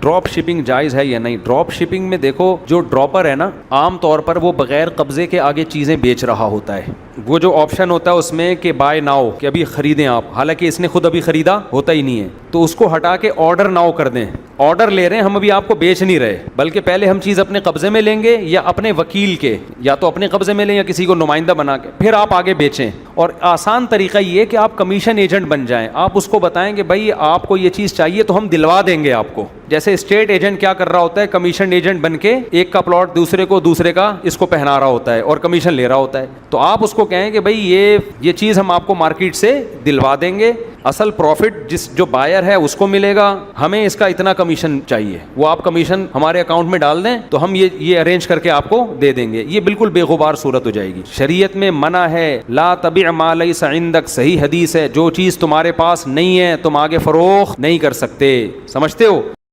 Drop shipping جائز ہے یا نہیں. ڈراپ شپنگ میں دیکھو جو ڈراپر ہے نا عام طور پر وہ بغیر قبضے کے آگے چیزیں بیچ رہا ہوتا ہے. وہ جو آپشن ہوتا ہے اس میں کہ بائی ناؤ کہ ابھی خریدیں آپ, حالانکہ اس نے خود ابھی خریدا ہوتا ہی نہیں ہے, تو اس کو ہٹا کے آرڈر ناؤ کر دیں. آرڈر لے رہے ہیں ہم, ابھی آپ کو بیچ نہیں رہے, بلکہ پہلے ہم چیز اپنے قبضے میں لیں گے یا اپنے وکیل کے, یا تو اپنے قبضے میں لیں یا کسی کو نمائندہ بنا کے, پھر آپ آگے بیچیں. اور آسان طریقہ یہ کہ آپ کمیشن ایجنٹ بن جائیں. آپ اس کو بتائیں کہ بھائی آپ کو یہ چیز چاہیے تو ہم دلوا دیں گے آپ کو. جیسے اسٹیٹ ایجنٹ کیا کر رہا ہوتا ہے, کمیشن ایجنٹ بن کے ایک کا پلاٹ دوسرے کو, دوسرے کا اس کو پہنا رہا ہوتا ہے اور کمیشن لے رہا ہوتا ہے. تو آپ اس کو کہیں کہ بھائی یہ چیز ہم آپ کو مارکیٹ سے دلوا دیں گے, اصل پروفٹ جو بائر ہے اس کو ملے گا, ہمیں اس کا اتنا کمیشن چاہیے, وہ آپ کمیشن ہمارے اکاؤنٹ میں ڈال دیں تو ہم یہ ارینج کر کے آپ کو دے دیں گے. یہ بالکل بے غبار صورت ہو جائے گی. شریعت میں منع ہے, لا تبع ما لیس عندک, صحیح حدیث ہے, جو چیز تمہارے پاس نہیں ہے تم آگے فروخت نہیں کر سکتے. سمجھتے ہو؟